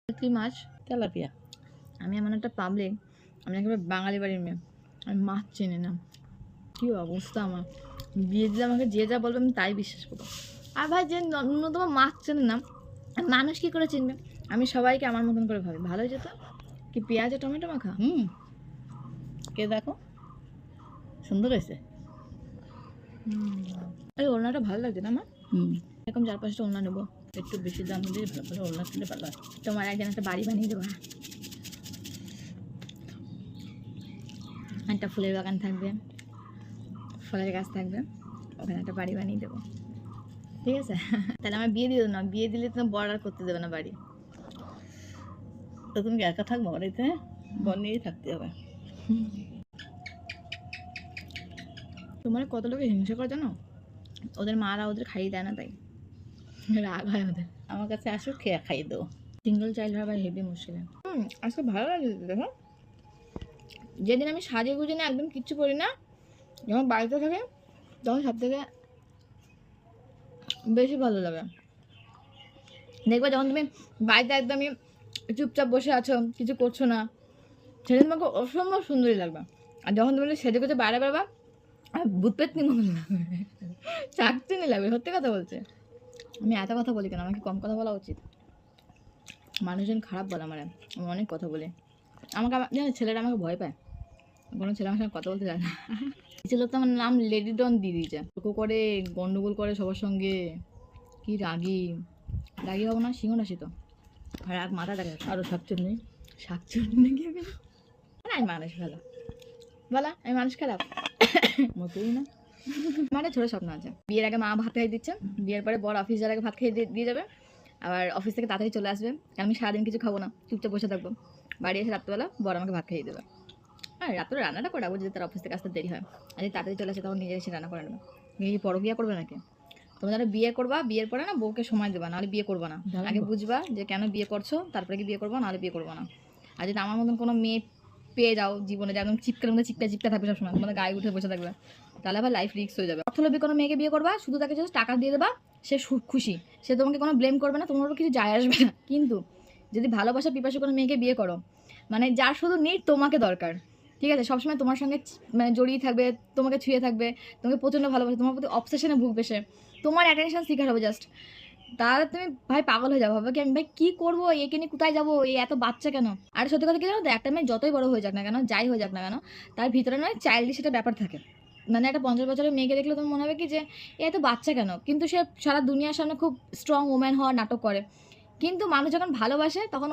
কি মাছ? তেলাপিয়া। আমি এমন একটা পাবলিক, আমি একেবারে বাঙালি বাড়ির মেয়ে, আমি মাছ চিনি না। কী অবস্থা আমার! বিয়ে দিলে আমাকে যে যা বলবে আমি তাই বিশ্বাস করবো। আর ভাই যে ন্যূনতম মাছ চেনে না, মানুষ কী করে চিনবে? আমি সবাইকে আমার মতন করে ভাবি। ভালো যেত কি পেঁয়াজ আর টমেটো মাখা? কে দেখো, সুন্দর হয়েছে। এই ওড়নাটা ভালো লাগছে না আমার? হুম, এরকম 4-5টা ওড়না নেবো। একটু বেশি দাম দিয়ে ভালো করে ওড়না কিনলে ভালো হয়। তোমার একজন একটা বাড়ি বানিয়ে দেবো, হ্যাঁ। একটা ফুলের বাগান থাকবে, ফলের গাছ থাকবে, ওখানে একটা বাড়ি বানিয়ে দেবো, ঠিক আছে? তাহলে আমার বিয়ে দিয়ে দেবো না, বিয়ে দিলে তো বর আর করতে দেবে না বাড়ি। তো তুমি কি একা থাকবো বাড়িতে? বর নিয়েই থাকতে হবে। তোমার কত লোকে হিংসা করে জানো? ওদের মারা ওদের খাইয়ে দেয় না, তাই রাগ হয় ওদের। আমার কাছে আসো, খেয়ে খাইয়ে দেবো। সিঙ্গেল চাইল্ড হওয়া হেভি মুশকিল। আজকে ভালো লাগে দেখো, যেদিন আমি সাজে গুজে না একদম কিচ্ছু করি না, যখন বাড়িতে থাকে তখন সব থেকে বেশি ভালো লাগে। দেখবে যখন তুমি বাড়িতে একদমই চুপচাপ বসে আছো, কিছু করছো না, সেদিন তোমাকে অসম্ভব সুন্দরী লাগবে। আর যখন তুমি সেজে গুজে বাইরে বেরোবা, ভূত পেতনি মনে লাগবে, চাকচিনি লাগবে। সত্যি কথা বলছে। আমি এত কথা বলি কেন? আমাকে কম কথা বলা উচিত? মানুষজন খারাপ বলে আমার, আমি অনেক কথা বলি। আমাকে জানো ছেলেরা আমাকে ভয় পায়, কোনো ছেলে আমার সঙ্গে কথা বলতে চায় না। কিছু লোক তো আমার নাম লেডি ডন দিয়ে দিয়েছে, ওকে করে গন্ডগোল করে সবার সঙ্গে। কি রাগি! রাগি হবো না? সিংহ রাশি তো, রাগ মাথা দেখা আরও শাকচুন্নি। শাকচুন্নি নাকি আমি? না, আমি মানুষ ভালো বলা, আমি মানুষ খারাপ মোটেই না। মানে ছোটো স্বপ্ন আছে। বিয়ের আগে মা ভাত খাইয়ে দিচ্ছে, বিয়ের পরে বড় অফিস যাওয়ার আগে ভাত খাইয়ে দিয়ে যাবে, আবার অফিস থেকে তাড়াতাড়ি চলে আসবে, কারণ আমি সারাদিন কিছু খাবো না, চুপচাপ বসে থাকবো। বাড়ি এসে রাত্রেবেলা বড় আমাকে ভাত খাইয়ে দেবে। হ্যাঁ, রাত্রে রান্নাটা করে রাখবো, যদি তার অফিস থেকে আসতে দেরি হয়। আর যদি তাড়াতাড়ি চলে আসে তখন নিজে এসে রান্না করে নেবে। তুমি কি পরকিয়া করবে নাকি? তোমরা যারা বিয়ে করবা, বিয়ের পরে না বউকে সময় দেবা, নাহলে বিয়ে করবা না। আগে বুঝবা যে কেন বিয়ে করছো, তারপরে কি বিয়ে করবো, নাহলে বিয়ে করবো না। আর যদি আমার মতন কোনো মেয়ে পেয়ে যাও জীবনে, যে একদম চিপকার মধ্যে চিপকা থাকবে সবসময়, তোমাদের গায়ে উঠে বসে থাকবে, তাহলে আবার লাইফ রিস্ক হয়ে যাবে। অর্থলোভী কোনো মেয়েকে বিয়ে করবা, শুধু তাকে জাস্ট টাকা দিয়ে দেবা, সে খুশি, সে তোমাকে কোনো ব্লেম করবে না, তোমার কিছু যায় আসবে না। কিন্তু যদি ভালোবাসা পিপাসু কোনো মেয়েকে বিয়ে করো, মানে যার শুধু নিড তোমাকে দরকার, ঠিক আছে, সবসময় তোমার সঙ্গে মানে জড়িয়ে থাকবে, তোমাকে ছুঁয়ে থাকবে, তোমাকে প্রচণ্ড ভালোবাসে, তোমার প্রতি অবসেশনে ভুগবে, সে তোমার অ্যাটেনশন শিকার হবে জাস্ট, তাহলে তুমি ভাই পাগল হয়ে যাবো, ভাবে কি আমি ভাই কী করবো, একে নিয়ে কোথায় যাবো, এই এত বাচ্চা কেন? আর সত্যি কথা কি জানো তো, একটা মেয়ে যতই বড় হয়ে যাক না কেন, যাই হয়ে যাক না কেন, তার ভিতরে নয় চাইল্ডিশ একটা ব্যাপার থাকে। মানে একটা 50 বছরের মেয়েকে দেখলে তোমার মনে হবে কি যে এ এত বাচ্চা কেন, কিন্তু সে সারা দুনিয়ার সামনে খুব স্ট্রং ওম্যান হওয়ার নাটক করে। কিন্তু মানুষ যখন ভালোবাসে তখন